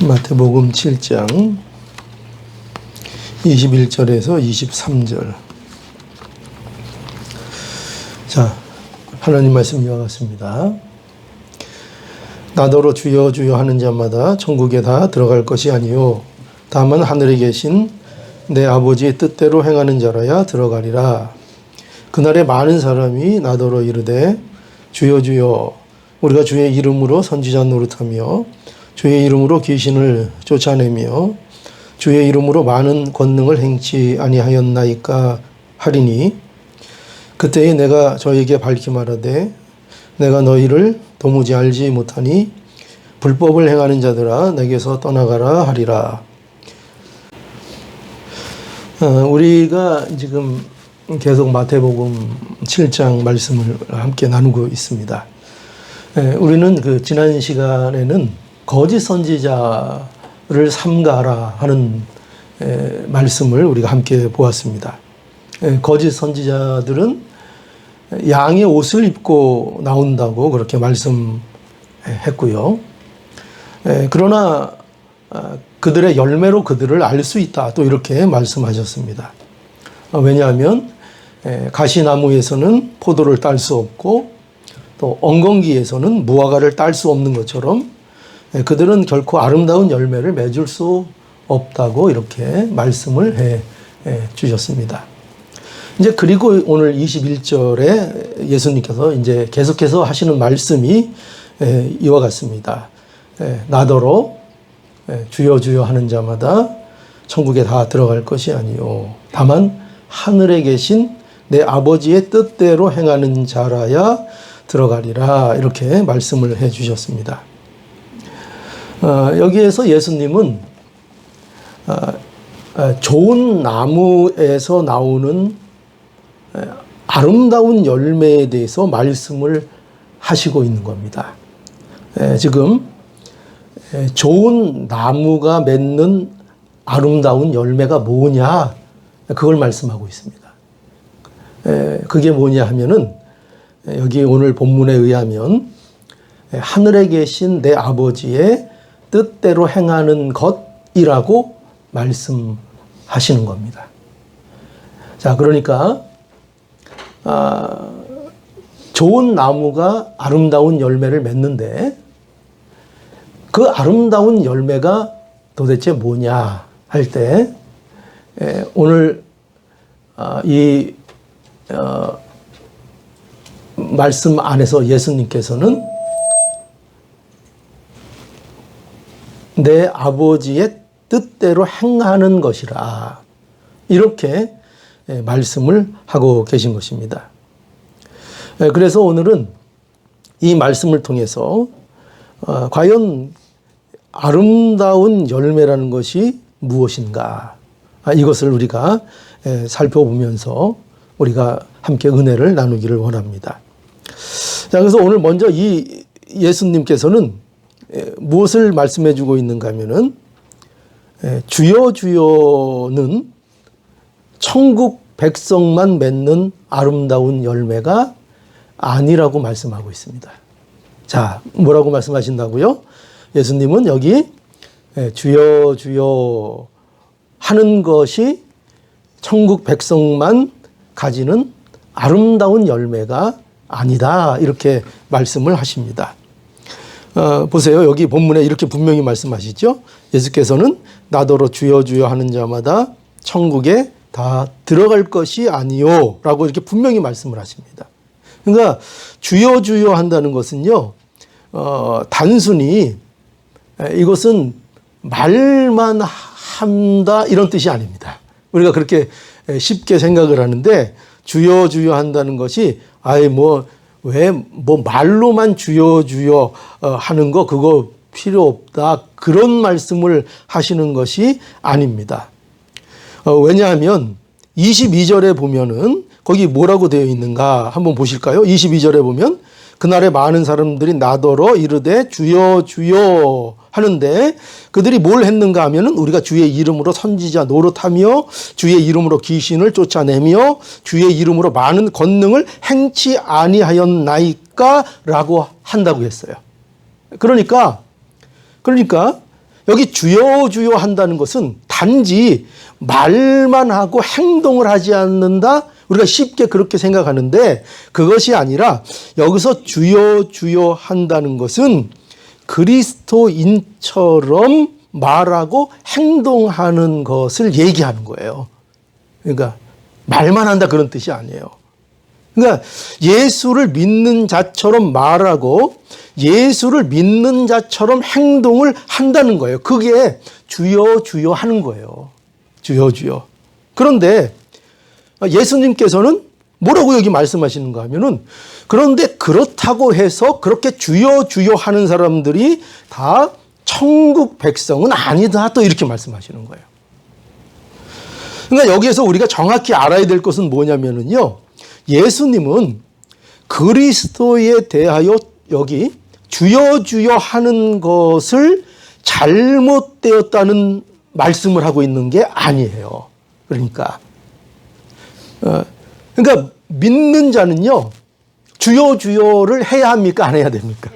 마태복음 7장 21절에서 23절. 자, 하나님 말씀 이와 같습니다. 나더러 주여 주여 하는 자마다 천국에 다 들어갈 것이 아니요 다만 하늘에 계신 내 아버지의 뜻대로 행하는 자라야 들어가리라. 그날에 많은 사람이 나더러 이르되 주여 주여 우리가 주의 이름으로 선지자 노릇하며 주의 이름으로 귀신을 쫓아내며 주의 이름으로 많은 권능을 행치 아니하였나이까 하리니 그때에 내가 저에게 밝히 말하되 내가 너희를 도무지 알지 못하니 불법을 행하는 자들아 내게서 떠나가라 하리라. 우리가 지금 계속 마태복음 7장 말씀을 함께 나누고 있습니다. 우리는 지난 시간에는 거짓 선지자를 삼가라 하는 말씀을 우리가 함께 보았습니다. 거짓 선지자들은 양의 옷을 입고 나온다고 그렇게 말씀했고요. 그러나 그들의 열매로 그들을 알 수 있다 또 이렇게 말씀하셨습니다. 왜냐하면 가시나무에서는 포도를 딸 수 없고 또 엉겅기에서는 무화과를 딸 수 없는 것처럼 그들은 결코 아름다운 열매를 맺을 수 없다고 이렇게 말씀을 해 주셨습니다. 이제 그리고 오늘 21절에 예수님께서 이제 계속해서 하시는 말씀이 이와 같습니다. 나더러 주여 주여 하는 자마다 천국에 다 들어갈 것이 아니요 다만 하늘에 계신 내 아버지의 뜻대로 행하는 자라야 들어가리라 이렇게 말씀을 해 주셨습니다. 여기에서 예수님은 좋은 나무에서 나오는 아름다운 열매에 대해서 말씀을 하시고 있는 겁니다. 지금 좋은 나무가 맺는 아름다운 열매가 뭐냐 그걸 말씀하고 있습니다. 그게 뭐냐 하면은 여기 오늘 본문에 의하면 하늘에 계신 내 아버지의 뜻대로 행하는 것이라고 말씀하시는 겁니다. 자, 그러니까 좋은 나무가 아름다운 열매를 맺는데 그 아름다운 열매가 도대체 뭐냐 할 때 오늘 이 말씀 안에서 예수님께서는 내 아버지의 뜻대로 행하는 것이라 이렇게 말씀을 하고 계신 것입니다. 그래서 오늘은 이 말씀을 통해서 과연 아름다운 열매라는 것이 무엇인가 이것을 우리가 살펴보면서 우리가 함께 은혜를 나누기를 원합니다. 자, 그래서 오늘 먼저 이 예수님께서는 무엇을 말씀해 주고 있는가 하면은 주여 주여는 천국 백성만 맺는 아름다운 열매가 아니라고 말씀하고 있습니다. 자, 뭐라고 말씀하신다고요? 예수님은 여기 주여 주여 하는 것이 천국 백성만 가지는 아름다운 열매가 아니다 이렇게 말씀을 하십니다. 보세요. 여기 본문에 이렇게 분명히 말씀하시죠. 예수께서는 나더러 주여 주여 하는 자마다 천국에 다 들어갈 것이 아니요 라고 이렇게 분명히 말씀을 하십니다. 그러니까 주여 주여 한다는 것은요 단순히 이것은 말만 한다 이런 뜻이 아닙니다. 우리가 그렇게 쉽게 생각을 하는데 주여 주여 한다는 것이 왜 말로만 주여 주여 하는 거 그거 필요 없다 그런 말씀을 하시는 것이 아닙니다. 왜냐하면 22절에 보면은 거기 뭐라고 되어 있는가 한번 보실까요? 22절에 보면 그날에 많은 사람들이 나더러 이르되 주여 주여 하는데 그들이 뭘 했는가 하면은 우리가 주의 이름으로 선지자 노릇하며 주의 이름으로 귀신을 쫓아내며 주의 이름으로 많은 권능을 행치 아니하였나이까 라고 한다고 했어요. 그러니까 여기 주여 주여 한다는 것은 단지 말만 하고 행동을 하지 않는다. 우리가 쉽게 그렇게 생각하는데 그것이 아니라 여기서 주여 주여 한다는 것은 그리스도인처럼 말하고 행동하는 것을 얘기하는 거예요. 그러니까 말만 한다 그런 뜻이 아니에요. 그러니까 예수를 믿는 자처럼 말하고 예수를 믿는 자처럼 행동을 한다는 거예요. 그게 주여 주여 하는 거예요. 주여 주여. 그런데 예수님께서는 뭐라고 여기 말씀하시는가 하면은 그런데 그렇다고 해서 그렇게 주여 주여 하는 사람들이 다 천국 백성은 아니다. 또 이렇게 말씀하시는 거예요. 그러니까 여기에서 우리가 정확히 알아야 될 것은 뭐냐면은요. 예수님은 그리스도에 대하여 여기 주여 주여 하는 것을 잘못되었다는 말씀을 하고 있는 게 아니에요. 그러니까 믿는 자는요. 주여 주여를 해야 합니까? 안 해야 됩니까?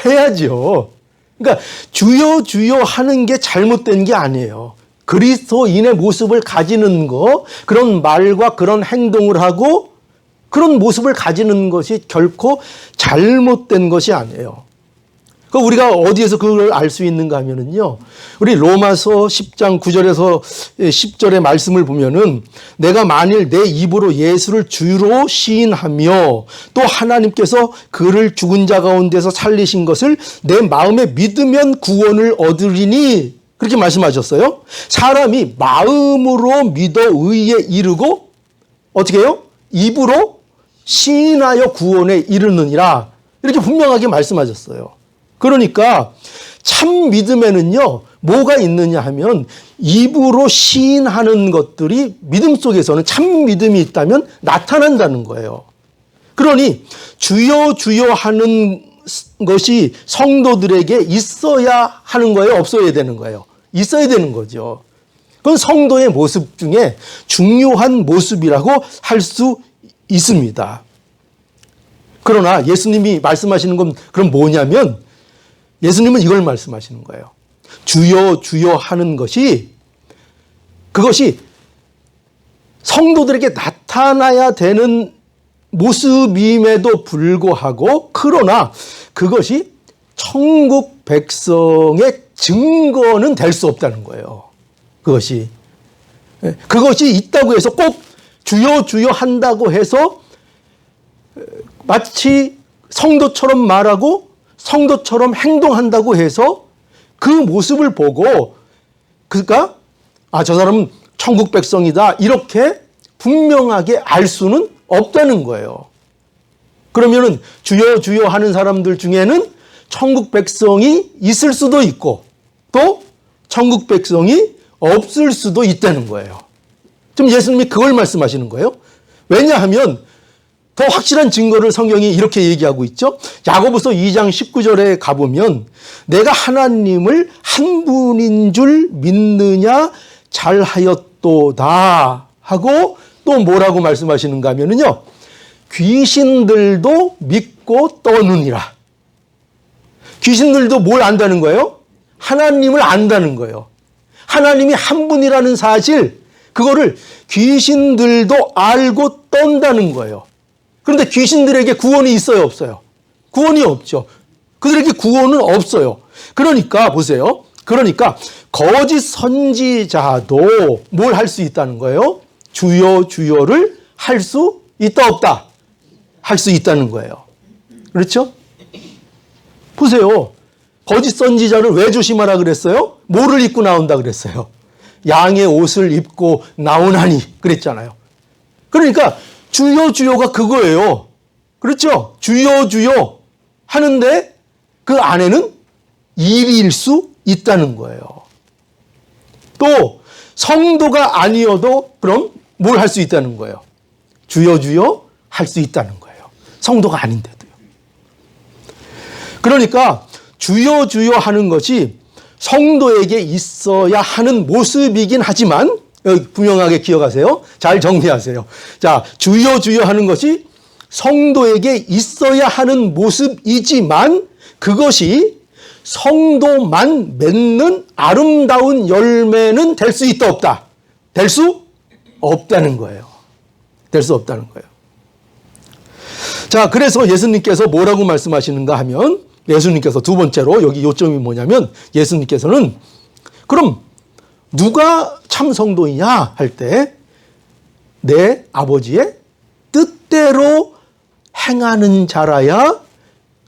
해야죠. 그러니까 주여 주여 하는 게 잘못된 게 아니에요. 그리스도인의 모습을 가지는 거, 그런 말과 그런 행동을 하고 그런 모습을 가지는 것이 결코 잘못된 것이 아니에요. 우리가 어디에서 그걸 알 수 있는가 하면은요. 우리 로마서 10장 9절에서 10절의 말씀을 보면은 내가 만일 내 입으로 예수를 주로 시인하며 또 하나님께서 그를 죽은 자 가운데서 살리신 것을 내 마음에 믿으면 구원을 얻으리니 그렇게 말씀하셨어요. 사람이 마음으로 믿어 의에 이르고 어떻게 해요? 입으로 시인하여 구원에 이르느니라 이렇게 분명하게 말씀하셨어요. 그러니까 참 믿음에는요 뭐가 있느냐 하면 입으로 시인하는 것들이 믿음 속에서는 참 믿음이 있다면 나타난다는 거예요. 그러니 주여 주여 하는 것이 성도들에게 있어야 하는 거예요? 없어야 되는 거예요? 있어야 되는 거죠. 그건 성도의 모습 중에 중요한 모습이라고 할 수 있습니다. 그러나 예수님이 말씀하시는 건 그럼 뭐냐면 예수님은 이걸 말씀하시는 거예요. 주여 주여 하는 것이 그것이 성도들에게 나타나야 되는 모습임에도 불구하고 그러나 그것이 천국 백성의 증거는 될 수 없다는 거예요. 그것이 있다고 해서 꼭 주여 주여 한다고 해서 마치 성도처럼 말하고 성도처럼 행동한다고 해서 그 모습을 보고 그러니까 저 사람은 천국 백성이다 이렇게 분명하게 알 수는 없다는 거예요. 그러면은 주여 주여 하는 사람들 중에는 천국 백성이 있을 수도 있고 또 천국 백성이 없을 수도 있다는 거예요. 지금 예수님이 그걸 말씀하시는 거예요. 왜냐하면 더 확실한 증거를 성경이 이렇게 얘기하고 있죠. 야고보서 2장 19절에 가보면 내가 하나님을 한 분인 줄 믿느냐 잘하였도다 하고 또 뭐라고 말씀하시는가 하면요. 귀신들도 믿고 떠느니라. 귀신들도 뭘 안다는 거예요? 하나님을 안다는 거예요. 하나님이 한 분이라는 사실 그거를 귀신들도 알고 떤다는 거예요. 그런데 귀신들에게 구원이 있어요, 없어요? 구원이 없죠. 그들에게 구원은 없어요. 그러니까 보세요. 그러니까 거짓 선지자도 뭘 할 수 있다는 거예요? 주여 주여를 할 수 있다 없다? 할 수 있다는 거예요. 그렇죠? 보세요. 거짓 선지자를 왜 조심하라 그랬어요? 뭐를 입고 나온다 그랬어요? 양의 옷을 입고 나오나니 그랬잖아요. 그러니까 주여 주여가 그거예요. 그렇죠? 주여 주여 하는데 그 안에는 일일 수 있다는 거예요. 또 성도가 아니어도 그럼 뭘 할 수 있다는 거예요? 주여 주여 할 수 있다는 거예요. 성도가 아닌데도요. 그러니까 주여 주여 하는 것이 성도에게 있어야 하는 모습이긴 하지만 분명하게 기억하세요. 잘 정리하세요. 자, 주여 주여 하는 것이 성도에게 있어야 하는 모습이지만 그것이 성도만 맺는 아름다운 열매는 될 수 있다 없다? 될 수 없다는 거예요. 될 수 없다는 거예요. 자, 그래서 예수님께서 뭐라고 말씀하시는가 하면, 예수님께서 두 번째로 여기 요점이 뭐냐면, 예수님께서는 그럼 누가 참 성도이냐 할 때 내 아버지의 뜻대로 행하는 자라야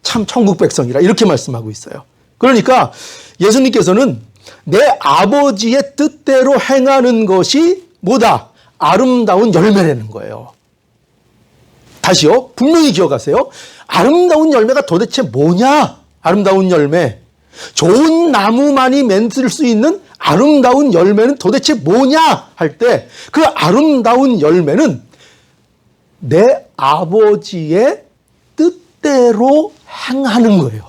참 천국 백성이라 이렇게 말씀하고 있어요. 그러니까 예수님께서는 내 아버지의 뜻대로 행하는 것이 뭐다? 아름다운 열매라는 거예요. 다시요. 분명히 기억하세요. 아름다운 열매가 도대체 뭐냐? 아름다운 열매. 좋은 나무만이 맺을 수 있는 아름다운 열매는 도대체 뭐냐? 할 때 그 아름다운 열매는 내 아버지의 뜻대로 행하는 거예요.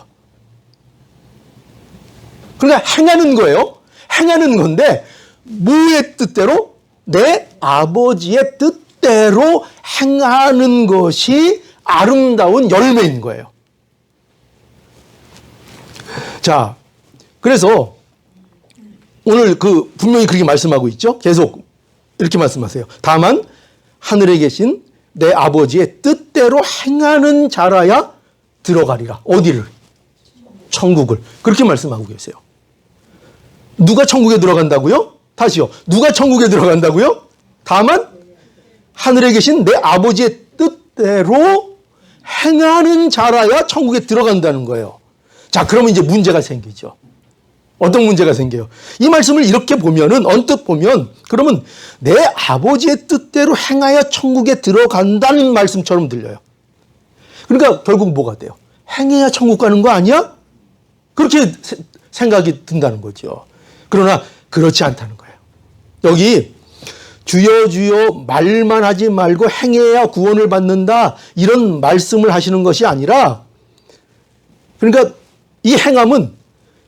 그러니까 행하는 거예요. 행하는 건데 뭐의 뜻대로? 내 아버지의 뜻대로 행하는 것이 아름다운 열매인 거예요. 자, 그래서 오늘 분명히 그렇게 말씀하고 있죠. 계속 이렇게 말씀하세요. 다만 하늘에 계신 내 아버지의 뜻대로 행하는 자라야 들어가리라. 어디를? 천국을. 그렇게 말씀하고 계세요. 누가 천국에 들어간다고요? 다시요. 누가 천국에 들어간다고요? 다만 하늘에 계신 내 아버지의 뜻대로 행하는 자라야 천국에 들어간다는 거예요. 자, 그러면 이제 문제가 생기죠. 어떤 문제가 생겨요? 이 말씀을 이렇게 보면은, 언뜻 보면, 그러면 내 아버지의 뜻대로 행하여 천국에 들어간다는 말씀처럼 들려요. 그러니까 결국 뭐가 돼요? 행해야 천국 가는 거 아니야? 그렇게 생각이 든다는 거죠. 그러나 그렇지 않다는 거예요. 여기 주여 주여 말만 하지 말고 행해야 구원을 받는다, 이런 말씀을 하시는 것이 아니라, 그러니까 이 행함은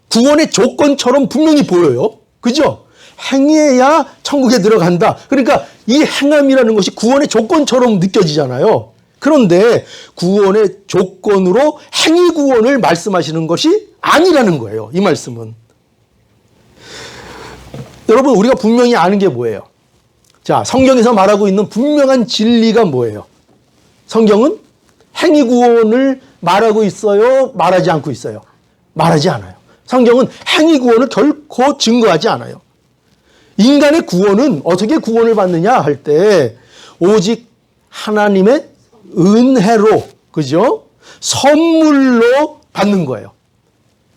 구원의 조건처럼 분명히 보여요. 그죠? 행해야 천국에 들어간다. 그러니까 이 행함이라는 것이 구원의 조건처럼 느껴지잖아요. 그런데 구원의 조건으로 행위 구원을 말씀하시는 것이 아니라는 거예요. 이 말씀은. 여러분, 우리가 분명히 아는 게 뭐예요? 자, 성경에서 말하고 있는 분명한 진리가 뭐예요? 성경은 행위 구원을 말하고 있어요? 말하지 않고 있어요? 말하지 않아요. 성경은 행위 구원을 결코 증거하지 않아요. 인간의 구원은 어떻게 구원을 받느냐 할 때 오직 하나님의 은혜로, 그죠? 선물로 받는 거예요.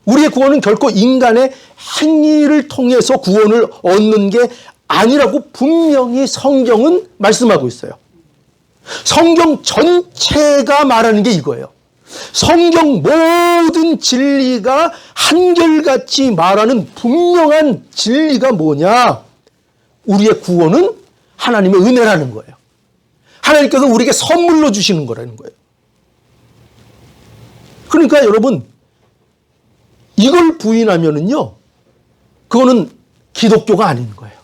우리의 구원은 결코 인간의 행위를 통해서 구원을 얻는 게 아니라고 분명히 성경은 말씀하고 있어요. 성경 전체가 말하는 게 이거예요. 성경 모든 진리가 한결같이 말하는 분명한 진리가 뭐냐? 우리의 구원은 하나님의 은혜라는 거예요. 하나님께서 우리에게 선물로 주시는 거라는 거예요. 그러니까 여러분, 이걸 부인하면은요, 그거는 기독교가 아닌 거예요.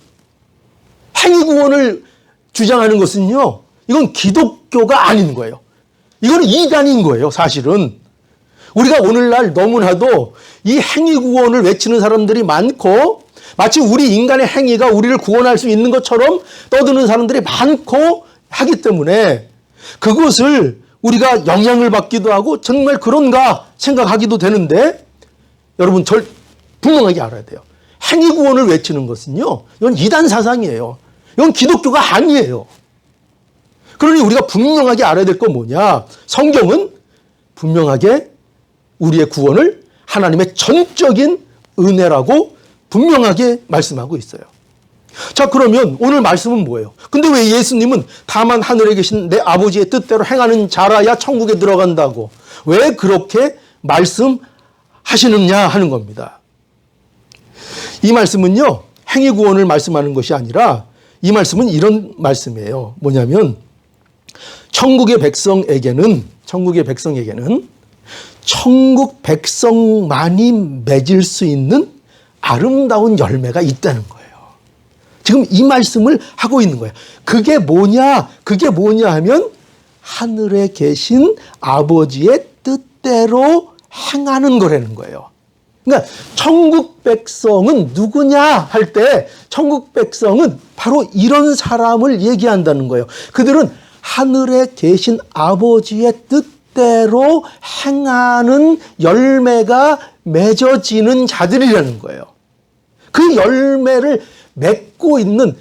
행위 구원을 주장하는 것은요, 이건 기독교가 아닌 거예요. 이건 이단인 거예요, 사실은. 우리가 오늘날 너무나도 이 행위 구원을 외치는 사람들이 많고, 마치 우리 인간의 행위가 우리를 구원할 수 있는 것처럼 떠드는 사람들이 많고 하기 때문에 그것을 우리가 영향을 받기도 하고 정말 그런가 생각하기도 되는데, 여러분 분명하게 알아야 돼요. 행위 구원을 외치는 것은요, 이건 이단 사상이에요. 이건 기독교가 아니에요. 그러니 우리가 분명하게 알아야 될 건 뭐냐? 성경은 분명하게 우리의 구원을 하나님의 전적인 은혜라고 분명하게 말씀하고 있어요. 자, 그러면 오늘 말씀은 뭐예요? 근데 왜 예수님은 다만 하늘에 계신 내 아버지의 뜻대로 행하는 자라야 천국에 들어간다고 왜 그렇게 말씀하시느냐 하는 겁니다. 이 말씀은요, 행위 구원을 말씀하는 것이 아니라 이 말씀은 이런 말씀이에요. 뭐냐면 천국의 백성에게는 천국 백성만이 맺을 수 있는 아름다운 열매가 있다는 거예요. 지금 이 말씀을 하고 있는 거예요. 그게 뭐냐 하면 하늘에 계신 아버지의 뜻대로 행하는 거라는 거예요. 그러니까 천국 백성은 누구냐 할 때 천국 백성은 바로 이런 사람을 얘기한다는 거예요. 그들은 하늘에 계신 아버지의 뜻대로 행하는 열매가 맺어지는 자들이라는 거예요. 그 열매를 맺고 있는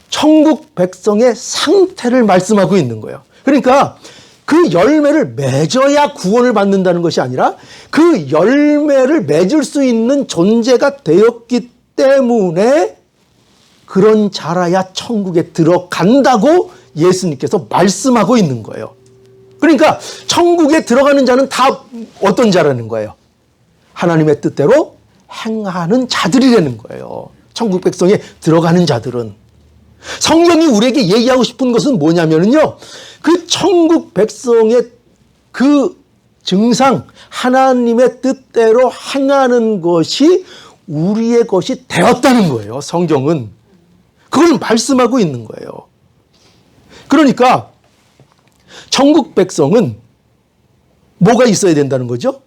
천국 백성의 상태를 말씀하고 있는 거예요. 그러니까 그 열매를 맺어야 구원을 받는다는 것이 아니라 그 열매를 맺을 수 있는 존재가 되었기 때문에 그런 자라야 천국에 들어간다고 예수님께서 말씀하고 있는 거예요. 그러니까 천국에 들어가는 자는 다 어떤 자라는 거예요? 하나님의 뜻대로 행하는 자들이라는 거예요. 천국 백성에 들어가는 자들은. 성경이 우리에게 얘기하고 싶은 것은 뭐냐면요, 그 천국 백성의 그 증상, 하나님의 뜻대로 행하는 것이 우리의 것이 되었다는 거예요. 성경은 그걸 말씀하고 있는 거예요. 그러니까 천국 백성은 뭐가 있어야 된다는 거죠?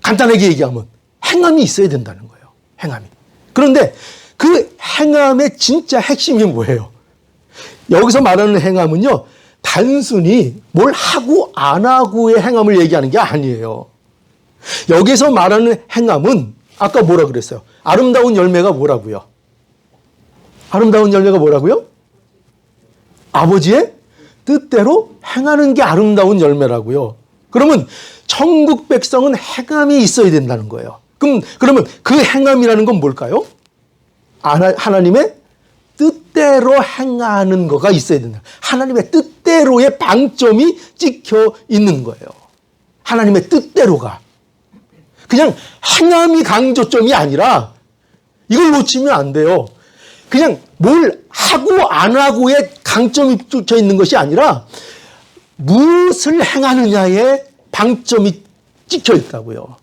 간단하게 얘기하면 행함이 있어야 된다는 거예요. 행함이. 그런데 그 행함의 진짜 핵심이 뭐예요? 여기서 말하는 행함은요, 단순히 뭘 하고 안 하고의 행함을 얘기하는 게 아니에요. 여기서 말하는 행함은 아까 뭐라 그랬어요? 아름다운 열매가 뭐라고요? 아름다운 열매가 뭐라고요? 아버지의 뜻대로 행하는 게 아름다운 열매라고요. 그러면 천국 백성은 행함이 있어야 된다는 거예요. 그러면 그 행함이라는 건 뭘까요? 하나님의 뜻대로 행하는 거가 있어야 된다. 하나님의 뜻대로의 방점이 찍혀 있는 거예요. 하나님의 뜻대로가. 그냥 행함이 강조점이 아니라 이걸 놓치면 안 돼요. 그냥 뭘 하고 안 하고의 강점이 찍혀 있는 것이 아니라 무엇을 행하느냐에 방점이 찍혀 있다고요.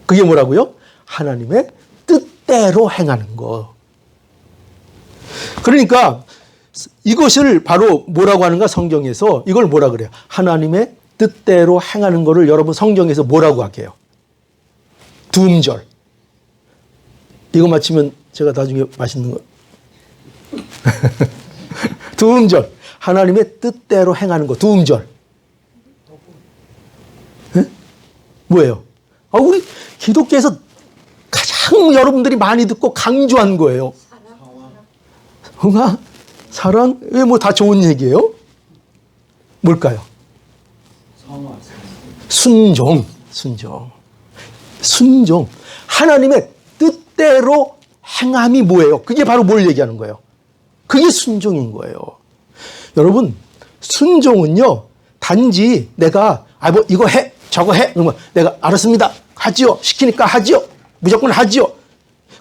그게 뭐라고요? 하나님의 뜻대로 행하는 것. 그러니까 이것을 바로 뭐라고 하는가, 성경에서 이걸 뭐라 그래요? 하나님의 뜻대로 행하는 것을 여러분 성경에서 뭐라고 할게요? 두음절. 이거 맞히면 제가 나중에 맛있는 거. 두음절. 하나님의 뜻대로 행하는 거. 두음절. 네? 뭐예요? 우리 기독교에서 가장 여러분들이 많이 듣고 강조한 거예요. 사랑? 왜 뭐 다 좋은 얘기예요? 뭘까요? 순종. 하나님의 뜻대로 행함이 뭐예요? 그게 바로 뭘 얘기하는 거예요? 그게 순종인 거예요. 여러분, 순종은요, 단지 내가 뭐 이거 해, 저거 해, 그러면 내가 알았습니다, 하지요, 시키니까 하지요, 무조건 하지요.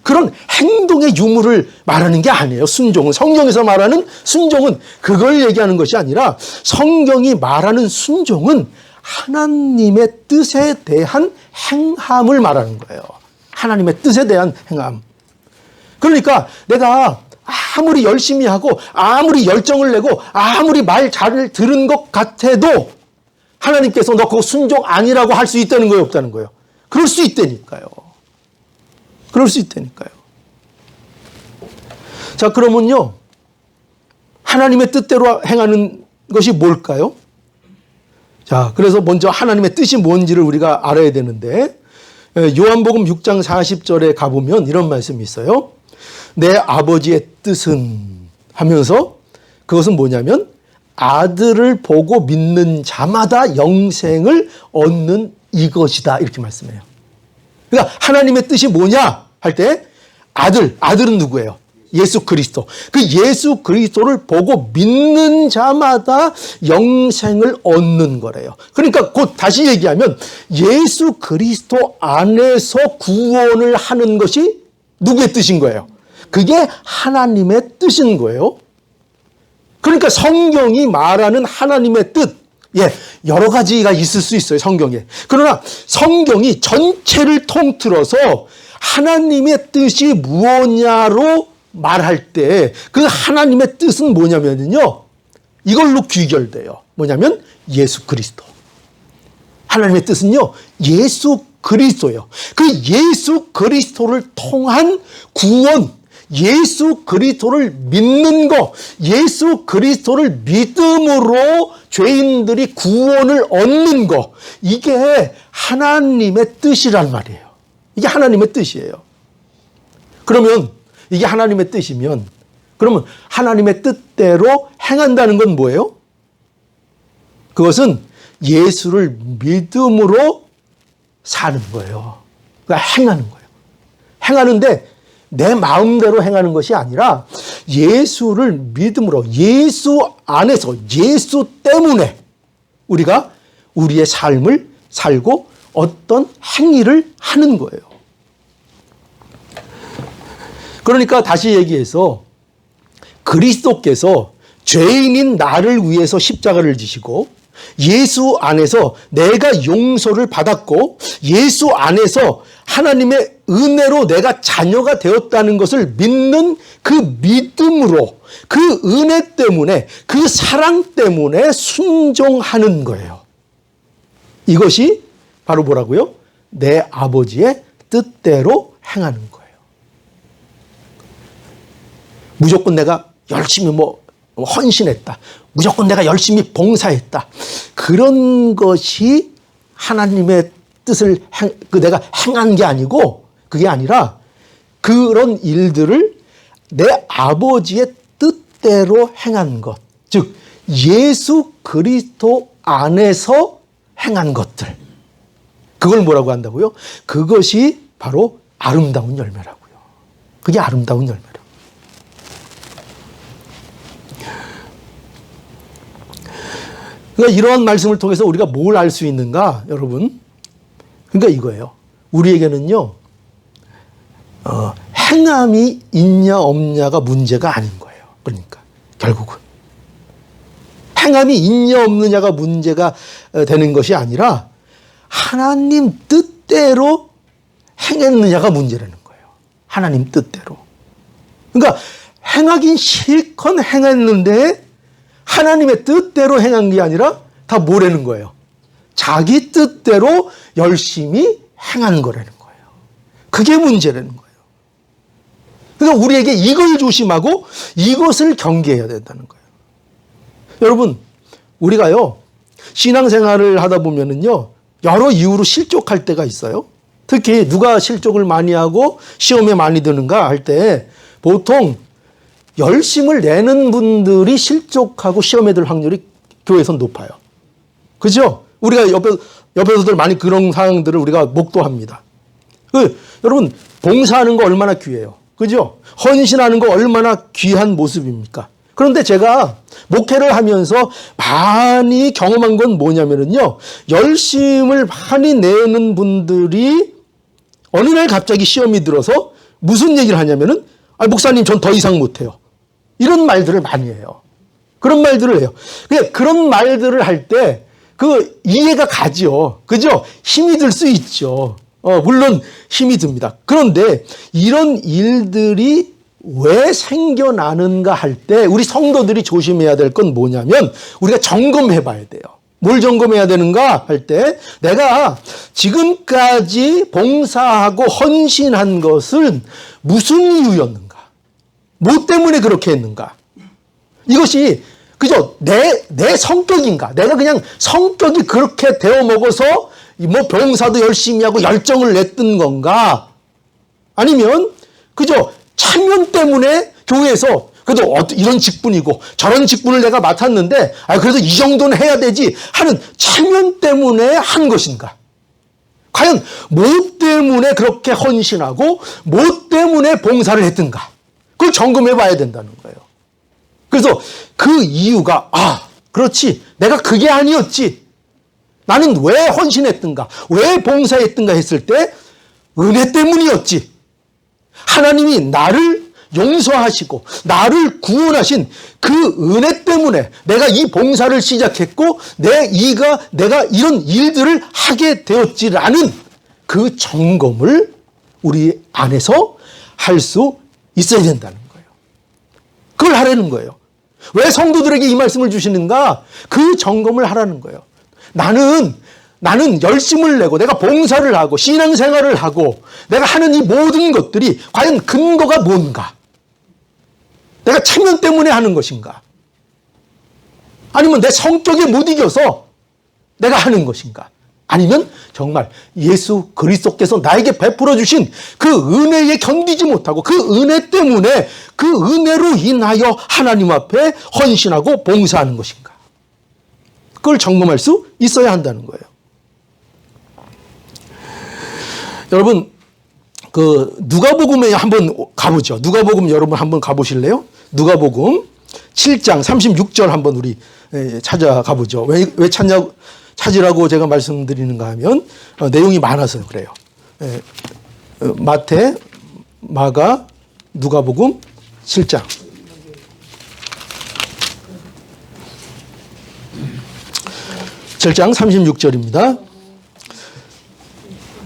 그런 행동의 유무를 말하는 게 아니에요. 순종은, 성경에서 말하는 순종은 그걸 얘기하는 것이 아니라 성경이 말하는 순종은 하나님의 뜻에 대한 행함을 말하는 거예요. 하나님의 뜻에 대한 행함. 그러니까 내가 아무리 열심히 하고 아무리 열정을 내고 아무리 말 잘 들은 것 같아도 하나님께서 너 그거 순종 아니라고 할 수 있다는 거예요, 없다는 거예요? 그럴 수 있다니까요. 자, 그러면요, 하나님의 뜻대로 행하는 것이 뭘까요? 자, 그래서 먼저 하나님의 뜻이 뭔지를 우리가 알아야 되는데, 요한복음 6장 40절에 가보면 이런 말씀이 있어요. 내 아버지의 뜻은 하면서 그것은 뭐냐면 아들을 보고 믿는 자마다 영생을 얻는 이것이다, 이렇게 말씀해요. 그러니까 하나님의 뜻이 뭐냐 할 때 아들은 누구예요? 예수 그리스도. 그 예수 그리스도를 보고 믿는 자마다 영생을 얻는 거래요. 그러니까 곧 다시 얘기하면 예수 그리스도 안에서 구원을 하는 것이 누구의 뜻인 거예요? 그게 하나님의 뜻인 거예요. 그러니까 성경이 말하는 하나님의 뜻, 여러 가지가 있을 수 있어요, 성경에. 그러나 성경이 전체를 통틀어서 하나님의 뜻이 무엇냐로 말할 때 그 하나님의 뜻은 뭐냐면요, 이걸로 귀결돼요. 뭐냐면 예수 그리스도. 하나님의 뜻은요, 예수 그리스도예요. 그 예수 그리스도를 통한 구원, 예수 그리스도를 믿는 거, 예수 그리스도를 믿음으로 죄인들이 구원을 얻는 거, 이게 하나님의 뜻이란 말이에요. 이게 하나님의 뜻이에요. 그러면 이게 하나님의 뜻이면, 그러면 하나님의 뜻대로 행한다는 건 뭐예요? 그것은 예수를 믿음으로 사는 거예요. 그러니까 행하는 거예요. 행하는데 내 마음대로 행하는 것이 아니라 예수를 믿음으로, 예수 안에서, 예수 때문에 우리가 우리의 삶을 살고 어떤 행위를 하는 거예요. 그러니까 다시 얘기해서 그리스도께서 죄인인 나를 위해서 십자가를 지시고 예수 안에서 내가 용서를 받았고 예수 안에서 하나님의 은혜로 내가 자녀가 되었다는 것을 믿는 그 믿음으로, 그 은혜 때문에, 그 사랑 때문에 순종하는 거예요. 이것이 바로 뭐라고요? 내 아버지의 뜻대로 행하는 거예요. 무조건 내가 열심히 헌신했다, 무조건 내가 열심히 봉사했다, 그런 것이 하나님의 뜻을 내가 행한 게 아니고, 그게 아니라 그런 일들을 내 아버지의 뜻대로 행한 것, 즉 예수 그리스도 안에서 행한 것들, 그걸 뭐라고 한다고요? 그것이 바로 아름다운 열매라고요. 그게 아름다운 열매라고요. 그러니까 이러한 말씀을 통해서 우리가 뭘 알 수 있는가, 여러분? 그러니까 이거예요. 우리에게는요, 행함이 있냐 없냐가 문제가 아닌 거예요. 그러니까 결국은 행함이 있냐 없느냐가 문제가 되는 것이 아니라 하나님 뜻대로 행했느냐가 문제라는 거예요. 하나님 뜻대로. 그러니까 행하긴 실컷 행했는데 하나님의 뜻대로 행한 게 아니라 다 뭐라는 거예요? 자기 뜻대로 열심히 행한 거라는 거예요. 그게 문제라는 거예요. 그러니까 우리에게 이걸 조심하고 이것을 경계해야 된다는 거예요. 여러분, 우리가요, 신앙생활을 하다 보면은요, 여러 이유로 실족할 때가 있어요. 특히 누가 실족을 많이 하고 시험에 많이 드는가 할 때 보통 열심을 내는 분들이 실족하고 시험에 들 확률이 교회에서 높아요. 그죠? 우리가 옆에서들 많이 그런 상황들을 우리가 목도합니다. 여러분, 봉사하는 거 얼마나 귀해요. 그죠? 헌신하는 거 얼마나 귀한 모습입니까? 그런데 제가 목회를 하면서 많이 경험한 건 뭐냐면요, 열심을 많이 내는 분들이 어느 날 갑자기 시험이 들어서 무슨 얘기를 하냐면은, 목사님, 전 더 이상 못해요. 이런 말들을 많이 해요. 그런 말들을 해요. 그런 말들을 할 때 이해가 가죠. 그죠? 힘이 들 수 있죠. 물론 힘이 듭니다. 그런데 이런 일들이 왜 생겨나는가 할 때 우리 성도들이 조심해야 될 건 뭐냐면, 우리가 점검해 봐야 돼요. 뭘 점검해야 되는가 할 때, 내가 지금까지 봉사하고 헌신한 것은 무슨 이유였는가? 뭐 때문에 그렇게 했는가? 이것이 그죠? 내 성격인가? 내가 그냥 성격이 그렇게 되어 먹어서 봉사도 열심히 하고 열정을 냈던 건가? 아니면 그죠? 체면 때문에 교회에서 그래도 이런 직분이고 저런 직분을 내가 맡았는데 그래도 이 정도는 해야 되지 하는 체면 때문에 한 것인가? 과연 뭐 때문에 그렇게 헌신하고 뭐 때문에 봉사를 했던가? 그걸 점검해 봐야 된다는 거예요. 그래서 그 이유가, 그렇지, 내가 그게 아니었지, 나는 왜 헌신했던가, 왜 봉사했던가 했을 때 은혜 때문이었지. 하나님이 나를 용서하시고 나를 구원하신 그 은혜 때문에 내가 이 봉사를 시작했고 내가 이런 일들을 하게 되었지라는 그 점검을 우리 안에서 할 수 있어야 된다는 거예요. 그걸 하라는 거예요. 왜 성도들에게 이 말씀을 주시는가? 그 점검을 하라는 거예요. 나는 나는 열심을 내고 내가 봉사를 하고 신앙생활을 하고 내가 하는 이 모든 것들이 과연 근거가 뭔가? 내가 체면 때문에 하는 것인가? 아니면 내 성격에 못 이겨서 내가 하는 것인가? 아니면 정말 예수 그리스도께서 나에게 베풀어 주신 그 은혜에 견디지 못하고 그 은혜 때문에 그 은혜로 인하여 하나님 앞에 헌신하고 봉사하는 것인가? 그걸 점검할 수 있어야 한다는 거예요. 여러분, 그 누가복음에 한번 가보죠. 누가복음 여러분 한번 가보실래요? 누가복음 7장 36절 한번 우리 찾아가 보죠. 왜 찾으라고 제가 말씀드리는가 하면 내용이 많아서 그래요. 마태, 마가, 누가복음 7장. (7장) 36절입니다.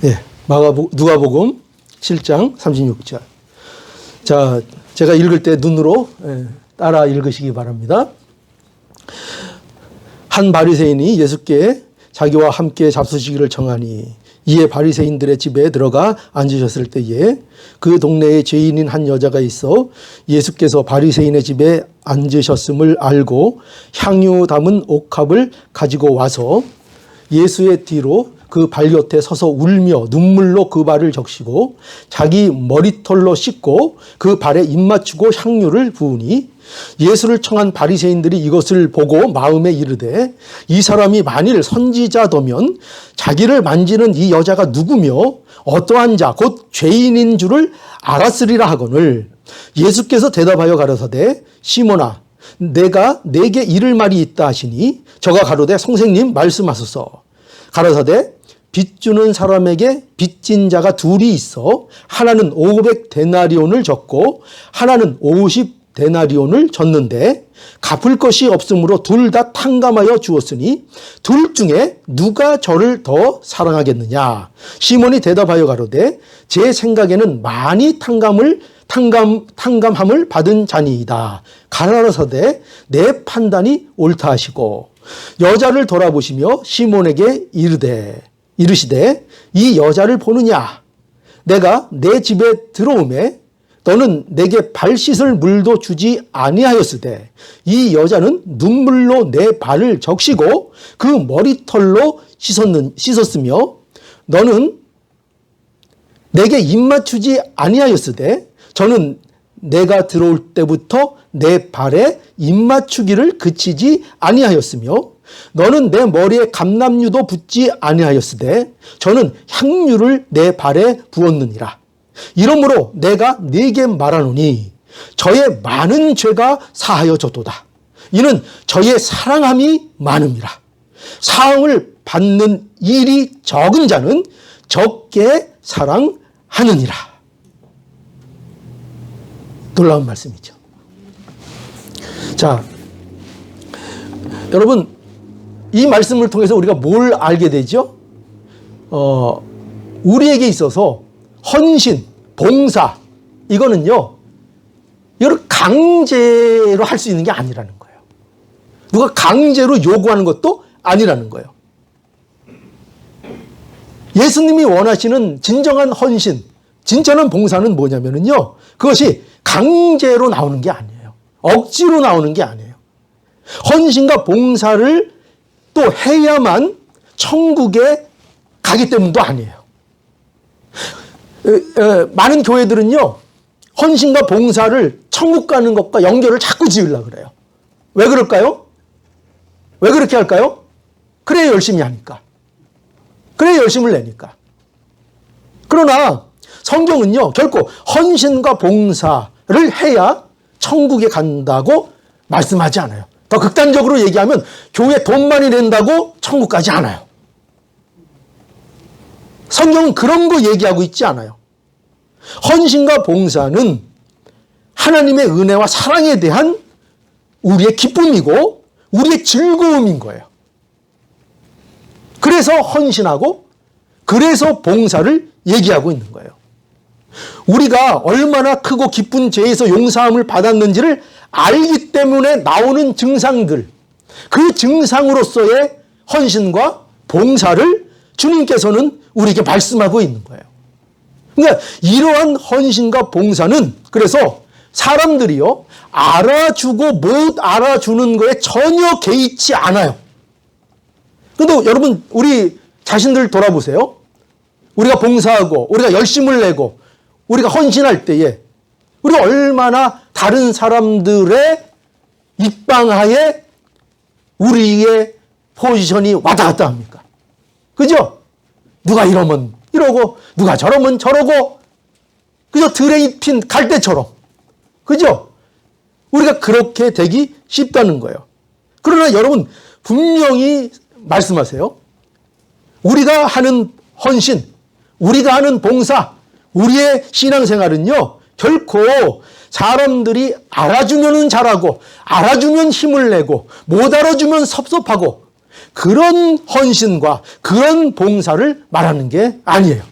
예, 누가복음 7장 36절. 자, 제가 읽을 때 눈으로 따라 읽으시기 바랍니다. 한 바리새인이 예수께 자기와 함께 잡수시기를 청하니 이에 바리새인들의 집에 들어가 앉으셨을 때에 그 동네에 죄인인 한 여자가 있어 예수께서 바리새인의 집에 앉으셨음을 알고 향유 담은 옥합을 가지고 와서 예수의 뒤로 그 발곁에 서서 울며 눈물로 그 발을 적시고 자기 머리털로 씻고 그 발에 입 맞추고 향유를 부으니 예수를 청한 바리새인들이 이것을 보고 마음에 이르되 이 사람이 만일 선지자더면 자기를 만지는 이 여자가 누구며 어떠한 자 곧 죄인인 줄을 알았으리라 하거늘 예수께서 대답하여 가라사대 시몬아 내가 내게 이를 말이 있다 하시니 저가 가로되 선생님 말씀하소서. 가라사대 빚 주는 사람에게 빚진 자가 둘이 있어 하나는 500데나리온을 졌고 하나는 50데나리온을 졌는데 갚을 것이 없으므로 둘 다 탕감하여 주었으니 둘 중에 누가 저를 더 사랑하겠느냐. 시몬이 대답하여 가로되 제 생각에는 많이 탕감함을 받은 자니이다. 가라사대 내 판단이 옳다 하시고 여자를 돌아보시며 시몬에게 이르시되 이 여자를 보느냐. 내가 내 집에 들어오매 너는 내게 발 씻을 물도 주지 아니하였으되 이 여자는 눈물로 내 발을 적시고 그 머리털로 씻었으며 너는 내게 입 맞추지 아니하였으되 저는 내가 들어올 때부터 내 발에 입 맞추기를 그치지 아니하였으며 너는 내 머리에 감람유도 붓지 아니하였으되 저는 향유를 내 발에 부었느니라. 이러므로 내가 네게 말하노니 저의 많은 죄가 사하여졌도다. 이는 저의 사랑함이 많음이라. 사함을 받는 일이 적은 자는 적게 사랑하느니라. 놀라운 말씀이죠. 자, 여러분 이 말씀을 통해서 우리가 뭘 알게 되죠? 우리에게 있어서 헌신, 봉사 이거는요 이걸 강제로 할 수 있는 게 아니라는 거예요. 누가 강제로 요구하는 것도 아니라는 거예요. 예수님이 원하시는 진정한 헌신, 진짜는 봉사는 뭐냐면요 그것이 강제로 나오는 게 아니에요. 억지로 나오는 게 아니에요. 헌신과 봉사를 또 해야만 천국에 가기 때문도 아니에요. 많은 교회들은요 헌신과 봉사를 천국 가는 것과 연결을 자꾸 지으려고 그래요. 왜 그럴까요? 왜 그렇게 할까요? 그래야 열심히 하니까. 그래야 열심을 내니까. 그러나 성경은요 결코 헌신과 봉사를 해야 천국에 간다고 말씀하지 않아요. 더 극단적으로 얘기하면 교회 돈 많이 낸다고 천국 가지 않아요. 성경은 그런 거 얘기하고 있지 않아요. 헌신과 봉사는 하나님의 은혜와 사랑에 대한 우리의 기쁨이고 우리의 즐거움인 거예요. 그래서 헌신하고 그래서 봉사를 얘기하고 있는 거예요. 우리가 얼마나 크고 기쁜 죄에서 용서함을 받았는지를 알기 때문에 나오는 증상들, 그 증상으로서의 헌신과 봉사를 주님께서는 우리에게 말씀하고 있는 거예요. 그러니까 이러한 헌신과 봉사는 그래서 사람들이요, 알아주고 못 알아주는 거에 전혀 개의치 않아요. 근데 여러분, 우리 자신들 돌아보세요. 우리가 봉사하고, 우리가 열심을 내고, 우리가 헌신할 때에, 우리가 얼마나 다른 사람들의 입방하에 우리의 포지션이 왔다 갔다 합니까? 그죠? 누가 이러면 이러고, 누가 저러면 저러고, 그죠? 들에 입힌 갈대처럼. 그죠? 우리가 그렇게 되기 쉽다는 거예요. 그러나 여러분, 분명히 말씀하세요. 우리가 하는 헌신, 우리가 하는 봉사, 우리의 신앙생활은요, 결코 사람들이 알아주면 잘하고, 알아주면 힘을 내고, 못 알아주면 섭섭하고, 그런 헌신과 그런 봉사를 말하는 게 아니에요.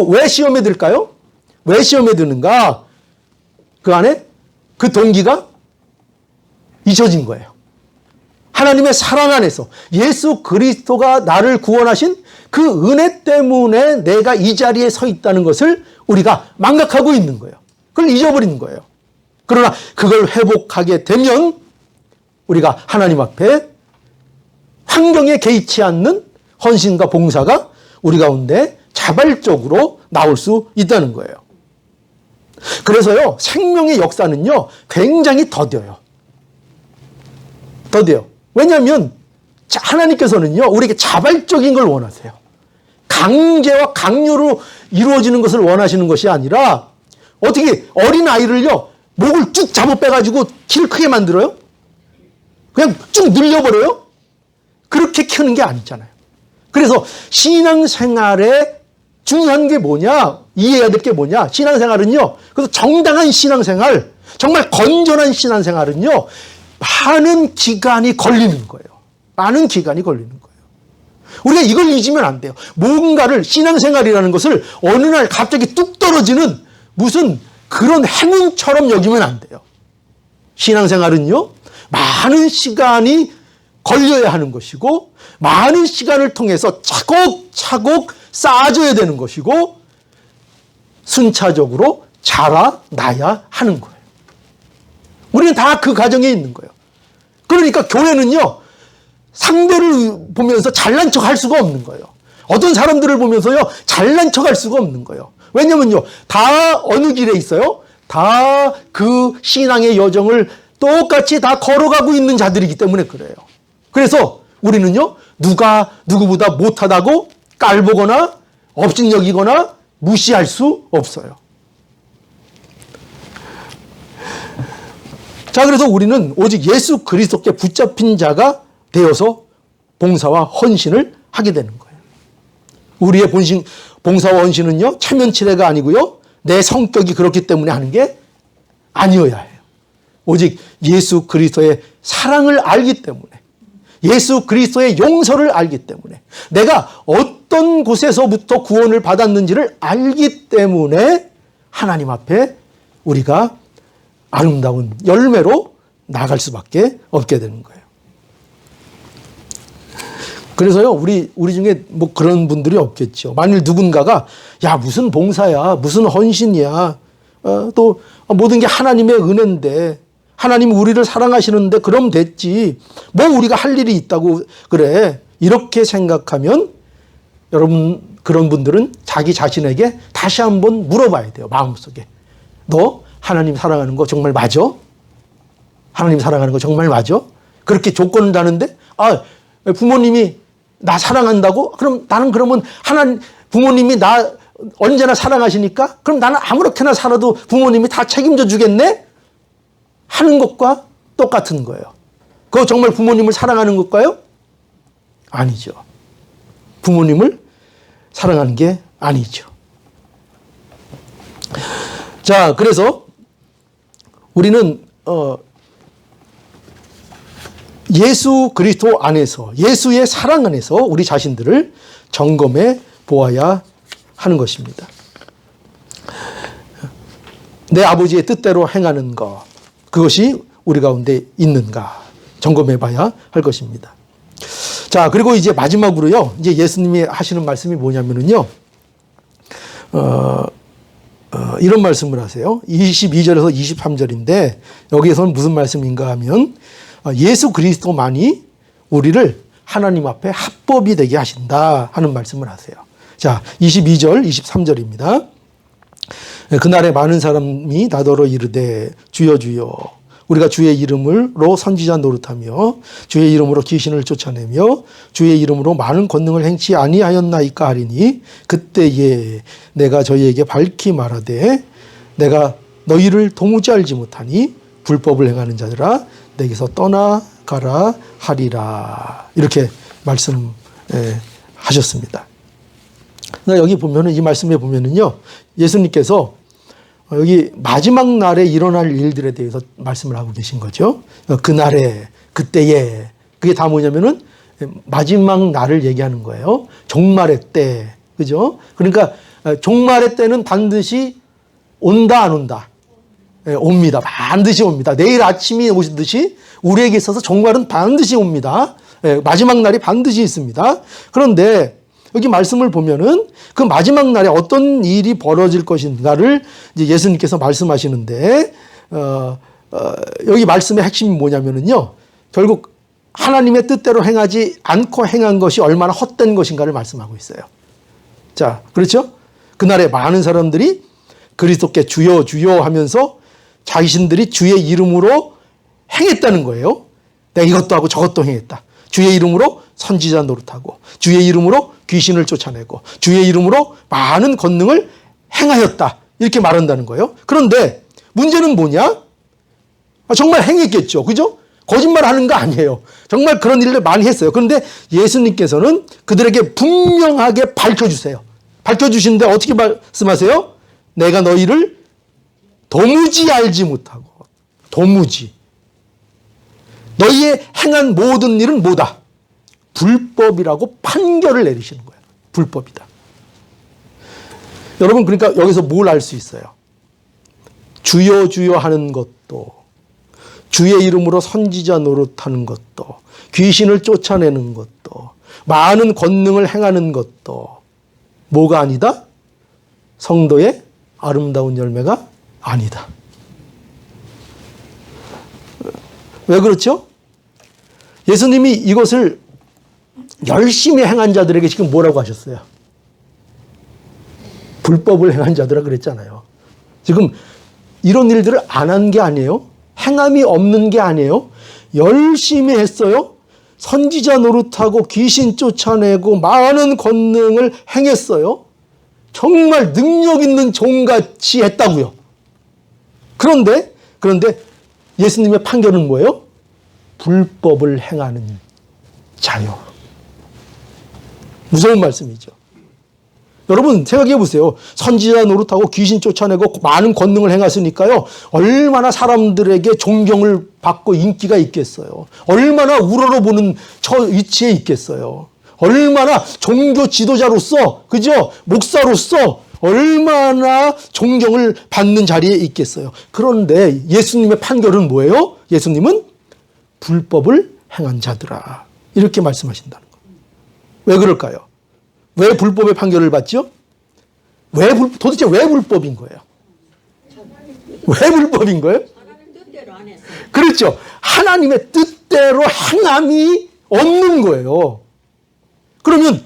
왜 시험에 들까요? 왜 시험에 드는가? 그 안에 그 동기가 잊혀진 거예요. 하나님의 사랑 안에서 예수 그리스도가 나를 구원하신 그 은혜 때문에 내가 이 자리에 서 있다는 것을 우리가 망각하고 있는 거예요. 그걸 잊어버리는 거예요. 그러나 그걸 회복하게 되면 우리가 하나님 앞에 환경에 개의치 않는 헌신과 봉사가 우리 가운데 자발적으로 나올 수 있다는 거예요. 그래서요, 생명의 역사는요, 굉장히 더뎌요. 더뎌요. 왜냐하면 하나님께서는요, 우리에게 자발적인 걸 원하세요. 강제와 강요로 이루어지는 것을 원하시는 것이 아니라, 어떻게 어린 아이를요, 목을 쭉 잡아 빼가지고 키를 크게 만들어요? 그냥 쭉 늘려버려요? 그렇게 키우는 게 아니잖아요. 그래서 신앙생활에 중요한 게 뭐냐? 이해해야 될 게 뭐냐? 신앙생활은요, 그래서 정당한 신앙생활, 정말 건전한 신앙생활은요, 많은 기간이 걸리는 거예요. 많은 기간이 걸리는 거예요. 우리가 이걸 잊으면 안 돼요. 뭔가를, 신앙생활이라는 것을 어느 날 갑자기 뚝 떨어지는 무슨 그런 행운처럼 여기면 안 돼요. 신앙생활은요, 많은 시간이 걸려야 하는 것이고, 많은 시간을 통해서 차곡차곡 쌓아줘야 되는 것이고, 순차적으로 자라나야 하는 거예요. 우리는 다 그 과정에 있는 거예요. 그러니까 교회는요, 상대를 보면서 잘난 척 할 수가 없는 거예요. 어떤 사람들을 보면서요, 잘난 척 할 수가 없는 거예요. 왜냐면요, 다 어느 길에 있어요? 다 그 신앙의 여정을 똑같이 다 걸어가고 있는 자들이기 때문에 그래요. 그래서 우리는요, 누가 누구보다 못하다고 깔보거나 업신여기거나 무시할 수 없어요. 자, 그래서 우리는 오직 예수 그리스도께 붙잡힌 자가 되어서 봉사와 헌신을 하게 되는 거예요. 우리의 봉사와 헌신은요, 체면치레가 아니고요, 내 성격이 그렇기 때문에 하는 게 아니어야 해요. 오직 예수 그리스도의 사랑을 알기 때문에, 예수 그리스도의 용서를 알기 때문에, 내가 어떤 곳에서부터 구원을 받았는지를 알기 때문에 하나님 앞에 우리가 아름다운 열매로 나갈 수밖에 없게 되는 거예요. 그래서요, 우리 중에 뭐 그런 분들이 없겠죠. 만일 누군가가, 야, 무슨 봉사야, 무슨 헌신이야, 또 모든 게 하나님의 은혜인데, 하나님 우리를 사랑하시는데 그럼 됐지, 뭐 우리가 할 일이 있다고 그래, 이렇게 생각하면 여러분, 그런 분들은 자기 자신에게 다시 한번 물어봐야 돼요. 마음속에, 너 하나님 사랑하는 거 정말 맞아? 하나님 사랑하는 거 정말 맞아? 그렇게 조건을 다는데, 부모님이 나 사랑한다고? 그럼 나는 그러면 부모님이 나 언제나 사랑하시니까 그럼 나는 아무렇게나 살아도 부모님이 다 책임져 주겠네? 하는 것과 똑같은 거예요. 그거 정말 부모님을 사랑하는 것과요? 아니죠. 부모님을 사랑하는 게 아니죠. 자, 그래서 우리는 예수 그리스도 안에서, 예수의 사랑 안에서 우리 자신들을 점검해 보아야 하는 것입니다. 내 아버지의 뜻대로 행하는 것, 그것이 우리 가운데 있는가 점검해 봐야 할 것입니다. 자, 그리고 이제 마지막으로요. 이제 예수님이 하시는 말씀이 뭐냐면은요. 이런 말씀을 하세요. 22절에서 23절인데 여기에서는 무슨 말씀인가 하면 예수 그리스도만이 우리를 하나님 앞에 합법이 되게 하신다 하는 말씀을 하세요. 자, 22절, 23절입니다. 그날에 많은 사람이 나더러 이르되 주여 주여 우리가 주의 이름으로 선지자 노릇하며 주의 이름으로 귀신을 쫓아내며 주의 이름으로 많은 권능을 행치 아니하였나이까 하리니 그때에 내가 저희에게 밝히 말하되 내가 너희를 도무지 알지 못하니 불법을 행하는 자들아 내게서 떠나가라 하리라. 이렇게 말씀하셨습니다. 여기 보면은 이 말씀에 보면은요 예수님께서 여기 마지막 날에 일어날 일들에 대해서 말씀을 하고 계신 거죠. 그날에, 그때에. 그게 다 뭐냐면은 마지막 날을 얘기하는 거예요. 종말의 때. 그죠? 그러니까 종말의 때는 반드시 온다, 안 온다? 옵니다. 반드시 옵니다. 내일 아침이 오듯이 우리에게 있어서 종말은 반드시 옵니다. 마지막 날이 반드시 있습니다. 그런데 여기 말씀을 보면은 그 마지막 날에 어떤 일이 벌어질 것인가를 이제 예수님께서 말씀하시는데, 여기 말씀의 핵심이 뭐냐면은요, 결국 하나님의 뜻대로 행하지 않고 행한 것이 얼마나 헛된 것인가를 말씀하고 있어요. 자, 그렇죠? 그날에 많은 사람들이 그리스도께 주여 주여 하면서 자신들이 주의 이름으로 행했다는 거예요. 내가 이것도 하고 저것도 행했다. 주의 이름으로 선지자 노릇하고 주의 이름으로 귀신을 쫓아내고 주의 이름으로 많은 권능을 행하였다. 이렇게 말한다는 거예요. 그런데 문제는 뭐냐? 정말 행했겠죠. 그죠? 거짓말하는 거 아니에요. 정말 그런 일을 많이 했어요. 그런데 예수님께서는 그들에게 분명하게 밝혀주세요. 밝혀주시는데 어떻게 말씀하세요? 내가 너희를 도무지 알지 못하고 도무지 너희의 행한 모든 일은 뭐다? 불법이라고 판결을 내리시는 거예요. 불법이다. 여러분 그러니까 여기서 뭘 알 수 있어요? 주여 주여 하는 것도 주의 이름으로 선지자 노릇하는 것도 귀신을 쫓아내는 것도 많은 권능을 행하는 것도 뭐가 아니다? 성도의 아름다운 열매가 아니다. 왜 그렇죠? 예수님이 이것을 열심히 행한 자들에게 지금 뭐라고 하셨어요? 불법을 행한 자들아 그랬잖아요. 지금 이런 일들을 안 한 게 아니에요. 행함이 없는 게 아니에요. 열심히 했어요. 선지자 노릇하고 귀신 쫓아내고 많은 권능을 행했어요. 정말 능력 있는 종같이 했다고요. 그런데 예수님의 판결은 뭐예요? 불법을 행하는 자요. 무서운 말씀이죠. 여러분 생각해 보세요. 선지자 노릇하고 귀신 쫓아내고 많은 권능을 행했으니까요. 얼마나 사람들에게 존경을 받고 인기가 있겠어요. 얼마나 우러러보는 위치에 있겠어요. 얼마나 종교 지도자로서, 그죠? 목사로서 얼마나 존경을 받는 자리에 있겠어요. 그런데 예수님의 판결은 뭐예요? 예수님은 불법을 행한 자들아. 이렇게 말씀하신다는 거예요. 왜 그럴까요? 왜 불법의 판결을 받죠? 도대체 왜 불법인 거예요? 왜 불법인 거예요? 그렇죠. 하나님의 뜻대로 행함이 없는 거예요. 그러면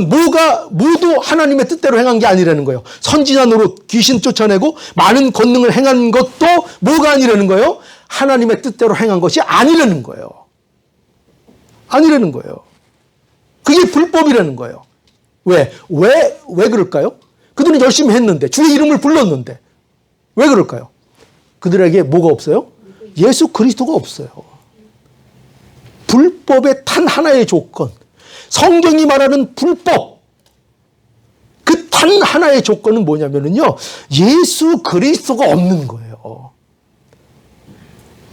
뭐가 모두 하나님의 뜻대로 행한 게 아니라는 거예요. 선지자 노릇, 귀신 쫓아내고 많은 권능을 행한 것도 뭐가 아니라는 거예요? 하나님의 뜻대로 행한 것이 아니라는 거예요. 아니라는 거예요. 그게 불법이라는 거예요. 왜 그럴까요? 그들은 열심히 했는데, 주의 이름을 불렀는데. 왜 그럴까요? 그들에게 뭐가 없어요? 예수 그리스도가 없어요. 불법의 단 하나의 조건. 성경이 말하는 불법. 그 단 하나의 조건은 뭐냐면요. 예수 그리스도가 없는 거예요.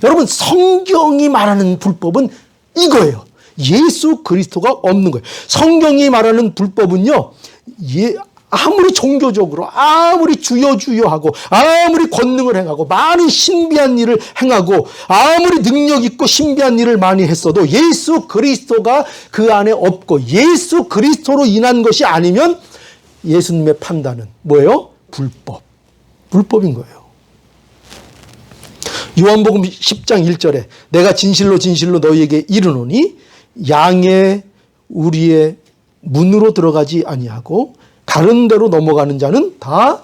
여러분, 성경이 말하는 불법은 이거예요. 예수 그리스도가 없는 거예요. 성경이 말하는 불법은요, 아무리 종교적으로, 아무리 주여주여하고, 아무리 권능을 행하고, 많은 신비한 일을 행하고, 아무리 능력 있고 신비한 일을 많이 했어도 예수 그리스도가 그 안에 없고 예수 그리스도로 인한 것이 아니면 예수님의 판단은 뭐예요? 불법인 거예요. 요한복음 10장 1절에 내가 진실로 진실로 너희에게 이르노니 양의 우리의 문으로 들어가지 아니하고 다른 데로 넘어가는 자는 다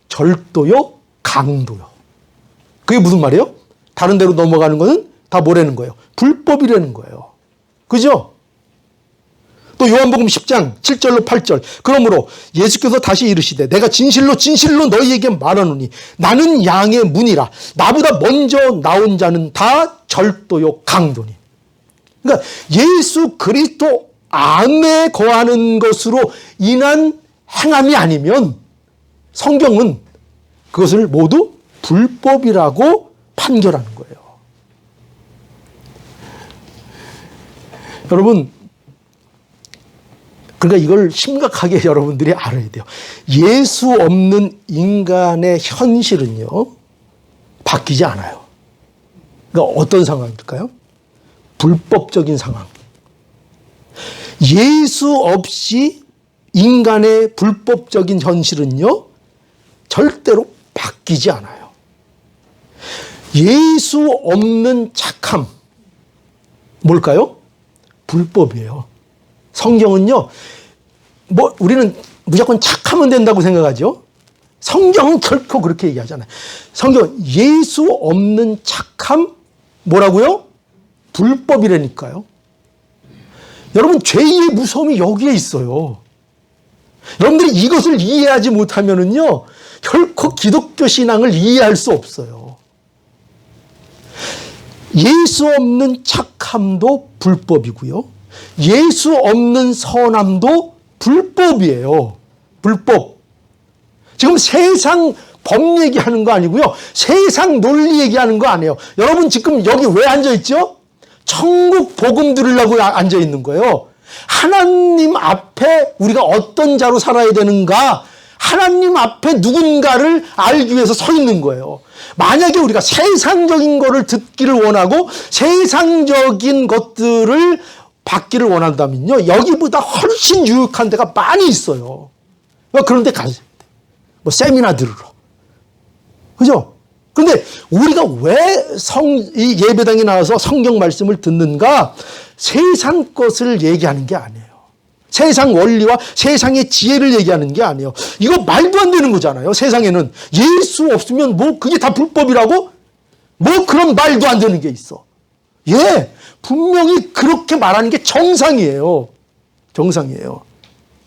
절도요, 강도요. 그게 무슨 말이에요? 다른 데로 넘어가는 거는 다 뭐라는 거예요? 불법이라는 거예요. 그죠? 또 요한복음 10장 7절로 8절. 그러므로 예수께서 다시 이르시되 내가 진실로 진실로 너희에게 말하노니 나는 양의 문이라. 나보다 먼저 나온 자는 다 절도요, 강도니. 그러니까 예수 그리스도 안에 거하는 것으로 인한 행함이 아니면 성경은 그것을 모두 불법이라고 판결하는 거예요. 여러분, 그러니까 이걸 심각하게 여러분들이 알아야 돼요. 예수 없는 인간의 현실은요, 바뀌지 않아요. 그러니까 어떤 상황일까요? 불법적인 상황. 예수 없이 인간의 불법적인 현실은요, 절대로 바뀌지 않아요. 예수 없는 착함, 뭘까요? 불법이에요. 성경은요, 우리는 무조건 착하면 된다고 생각하죠? 성경은 결코 그렇게 얘기하잖아요. 성경은 예수 없는 착함, 뭐라고요? 불법이라니까요. 여러분, 죄의 무서움이 여기에 있어요. 여러분들이 이것을 이해하지 못하면은요, 결코 기독교 신앙을 이해할 수 없어요. 예수 없는 착함도 불법이고요. 예수 없는 선함도 불법이에요. 불법. 지금 세상 법 얘기하는 거 아니고요. 세상 논리 얘기하는 거 아니에요. 여러분 지금 여기 왜 앉아있죠? 천국 복음 들으려고 앉아있는 거예요. 하나님 앞에 우리가 어떤 자로 살아야 되는가, 하나님 앞에 누군가를 알기 위해서 서 있는 거예요. 만약에 우리가 세상적인 거를 듣기를 원하고 세상적인 것들을 받기를 원한다면요, 여기보다 훨씬 유익한 데가 많이 있어요. 그런 데 가세요. 뭐 세미나 들으러. 그죠? 근데 우리가 왜 이 예배당에 나와서 성경 말씀을 듣는가? 세상 것을 얘기하는 게 아니에요. 세상 원리와 세상의 지혜를 얘기하는 게 아니에요. 이거 말도 안 되는 거잖아요. 세상에는 예수 없으면 뭐 그게 다 불법이라고? 뭐 그런 말도 안 되는 게 있어. 예, 분명히 그렇게 말하는 게 정상이에요. 정상이에요.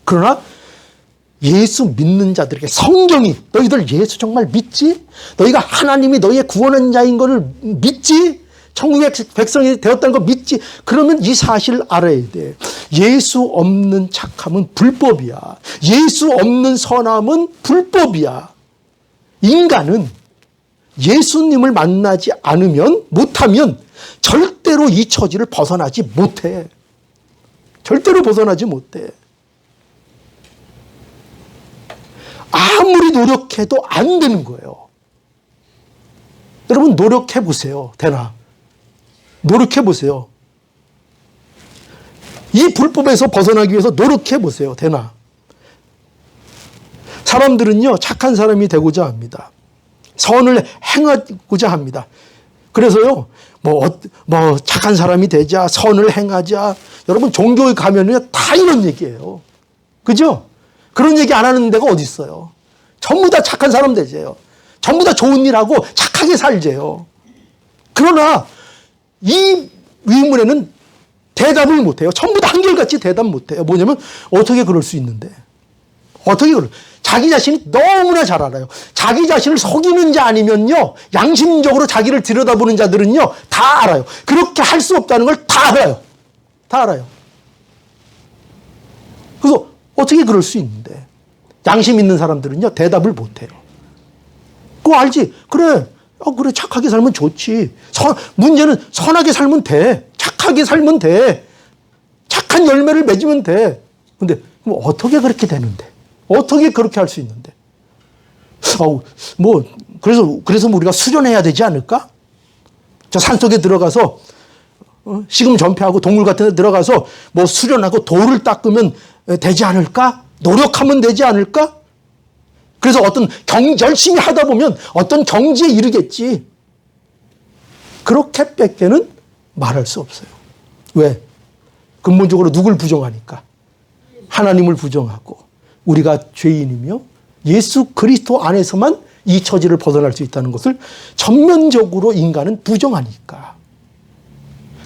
그러나 예수 믿는 자들에게 성경이 너희들 예수 정말 믿지? 너희가 하나님이 너희의 구원한 자인 것을 믿지? 천국의 백성이 되었다는 거 믿지? 그러면 이 사실을 알아야 돼. 예수 없는 착함은 불법이야. 예수 없는 선함은 불법이야. 인간은 예수님을 만나지 않으면, 못하면 절대로 이 처지를 벗어나지 못해. 절대로 벗어나지 못해. 아무리 노력해도 안 되는 거예요. 여러분 노력해 보세요. 되나? 노력해 보세요. 이 불법에서 벗어나기 위해서 노력해 보세요. 되나? 사람들은요, 착한 사람이 되고자 합니다. 선을 행하고자 합니다. 그래서요, 뭐 착한 사람이 되자, 선을 행하자. 여러분 종교에 가면요 다 이런 얘기예요. 그죠? 그런 얘기 안 하는 데가 어디 있어요? 전부 다 착한 사람 되세요. 전부 다 좋은 일하고 착하게 살재요. 그러나 이 의문에는 대답을 못해요. 전부 다 한결같이 대답 못해요. 뭐냐면 어떻게 그럴 수 있는데? 어떻게 자기 자신이 너무나 잘 알아요. 자기 자신을 속이는 자 아니면요, 양심적으로 자기를 들여다보는 자들은요 다 알아요. 그렇게 할 수 없다는 걸 다 알아요. 다 알아요. 그래서 어떻게 그럴 수 있는데? 양심 있는 사람들은요 대답을 못해요. 그거 알지? 그래, 그래 착하게 살면 좋지. 문제는 선하게 살면 돼. 착하게 살면 돼. 착한 열매를 맺으면 돼. 근데 어떻게 그렇게 되는데? 어떻게 그렇게 할 수 있는데? 그래서 우리가 수련해야 되지 않을까? 저 산속에 들어가서 식음 전폐하고 동굴 같은 데 들어가서 뭐 수련하고 돌을 닦으면 되지 않을까? 노력하면 되지 않을까? 그래서 열심히 하다 보면 어떤 경지에 이르겠지. 그렇게 밖에는 말할 수 없어요. 왜? 근본적으로 누굴 부정하니까? 하나님을 부정하고 우리가 죄인이며 예수 그리스도 안에서만 이 처지를 벗어날 수 있다는 것을 전면적으로 인간은 부정하니까.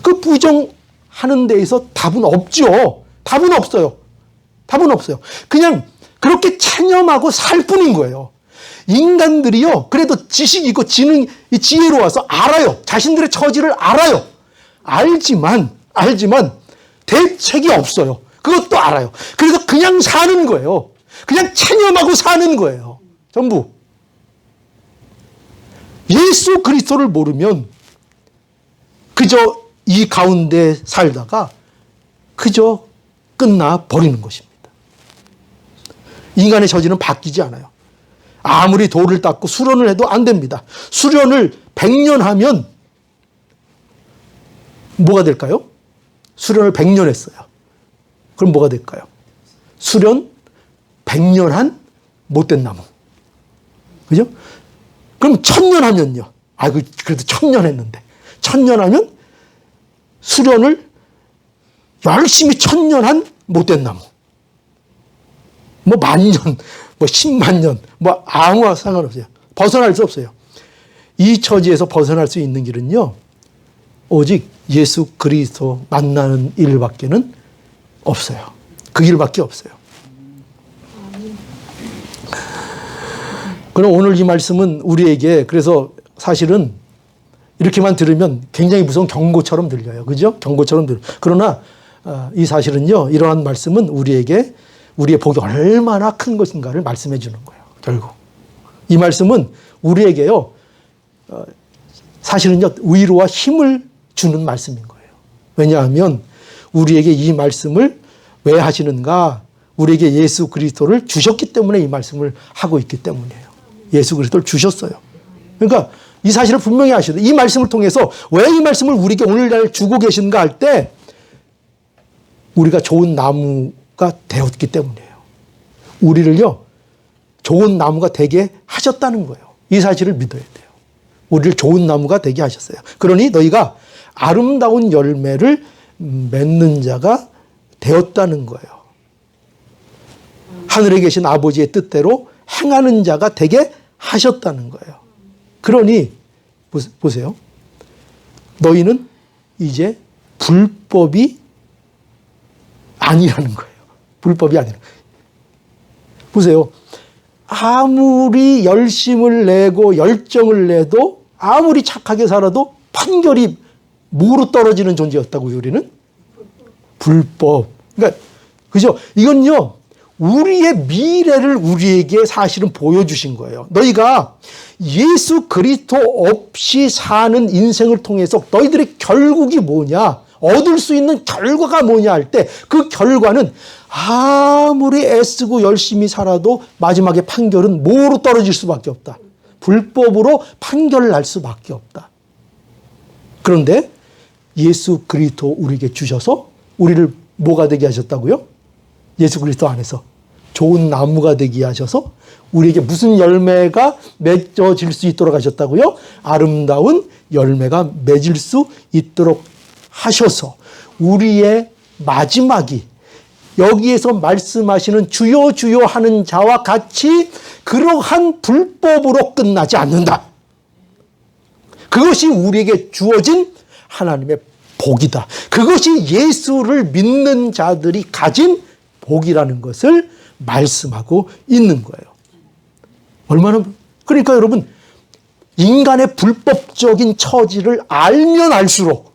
그 부정하는 데에서 답은 없죠. 답은 없어요. 답은 없어요. 그냥 그렇게 체념하고 살 뿐인 거예요. 인간들이요, 그래도 지식이 있고 지혜로워서 알아요. 자신들의 처지를 알아요. 알지만 대책이 없어요. 그것도 알아요. 그래서 그냥 사는 거예요. 그냥 체념하고 사는 거예요. 전부. 예수 그리스도를 모르면 그저 이 가운데 살다가 그저 끝나 버리는 것입니다. 인간의 처지는 바뀌지 않아요. 아무리 돌을 닦고 수련을 해도 안 됩니다. 수련을 100년 하면 뭐가 될까요? 수련을 100년 했어요. 그럼 뭐가 될까요? 수련 100년 한 못된 나무. 그죠? 그럼 1000년 하면요. 그래도 1000년 했는데. 1000년 하면 수련을 열심히 1000년 한 못된 나무. 뭐 10,000년, 뭐 100,000년, 뭐 아무와 상관없어요. 벗어날 수 없어요. 이 처지에서 벗어날 수 있는 길은요, 오직 예수 그리스도 만나는 일밖에는 없어요. 그 길밖에 없어요. 그럼 오늘 이 말씀은 우리에게, 그래서 사실은 이렇게만 들으면 굉장히 무서운 경고처럼 들려요. 그죠? 경고처럼 들려요. 그러나 이 사실은요, 이러한 말씀은 우리에게 우리의 복이 얼마나 큰 것인가를 말씀해 주는 거예요. 결국. 이 말씀은 우리에게요, 사실은요, 위로와 힘을 주는 말씀인 거예요. 왜냐하면 우리에게 이 말씀을 왜 하시는가? 우리에게 예수 그리스도를 주셨기 때문에 이 말씀을 하고 있기 때문이에요. 예수 그리스도를 주셨어요. 그러니까 이 사실을 분명히 아셔야 돼요. 이 말씀을 통해서 왜 이 말씀을 우리에게 오늘날 주고 계신가 할 때 우리가 좋은 나무가 되었기 때문이에요. 우리를요, 좋은 나무가 되게 하셨다는 거예요. 이 사실을 믿어야 돼요. 우리를 좋은 나무가 되게 하셨어요. 그러니 너희가 아름다운 열매를 맺는 자가 되었다는 거예요. 하늘에 계신 아버지의 뜻대로 행하는 자가 되게 하셨다는 거예요. 그러니 보세요. 너희는 이제 불법이 아니라는 거예요. 불법이 아니라. 보세요. 아무리 열심을 내고 열정을 내도 아무리 착하게 살아도 판결이 뭐로 떨어지는 존재였다고요, 우리는? 불법. 그러니까, 그죠? 이건요, 우리의 미래를 우리에게 사실은 보여주신 거예요. 너희가 예수 그리스도 없이 사는 인생을 통해서 너희들의 결국이 뭐냐, 얻을 수 있는 결과가 뭐냐 할 때 그 결과는 아무리 애쓰고 열심히 살아도 마지막에 판결은 뭐로 떨어질 수밖에 없다. 불법으로 판결을 날 수밖에 없다. 그런데 예수 그리스도 우리에게 주셔서 우리를 뭐가 되게 하셨다고요? 예수 그리스도 안에서 좋은 나무가 되게 하셔서 우리에게 무슨 열매가 맺어질 수 있도록 하셨다고요? 아름다운 열매가 맺을 수 있도록 하셔서 우리의 마지막이 여기에서 말씀하시는 주여 주여 하는 자와 같이 그러한 불법으로 끝나지 않는다. 그것이 우리에게 주어진 하나님의 복이다. 그것이 예수를 믿는 자들이 가진 복이라는 것을 말씀하고 있는 거예요. 얼마나, 그러니까 여러분, 인간의 불법적인 처지를 알면 알수록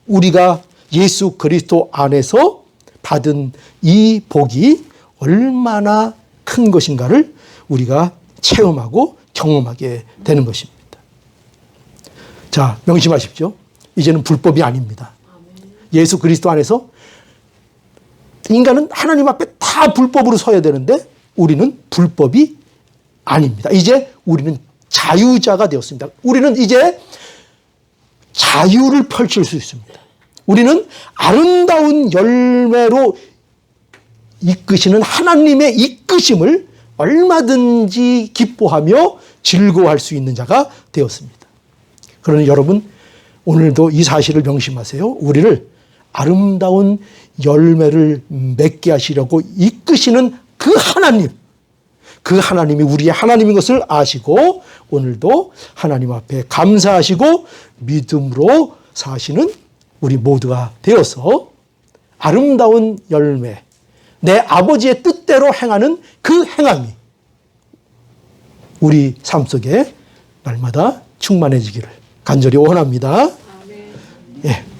우리가 예수 그리스도 안에서 받은 이 복이 얼마나 큰 것인가를 우리가 체험하고 경험하게 되는 것입니다. 자, 명심하십시오. 이제는 불법이 아닙니다. 예수 그리스도 안에서 인간은 하나님 앞에 다 불법으로 서야 되는데 우리는 불법이 아닙니다. 이제 우리는 자유자가 되었습니다. 우리는 이제 자유를 펼칠 수 있습니다. 우리는 아름다운 열매로 이끄시는 하나님의 이끄심을 얼마든지 기뻐하며 즐거워할 수 있는 자가 되었습니다. 그러니 여러분, 오늘도 이 사실을 명심하세요. 우리를 아름다운 열매를 맺게 하시려고 이끄시는 그 하나님이 우리의 하나님인 것을 아시고 오늘도 하나님 앞에 감사하시고 믿음으로 사시는 우리 모두가 되어서 아름다운 열매, 내 아버지의 뜻대로 행하는 그 행함이 우리 삶 속에 날마다 충만해지기를 간절히 원합니다. 예.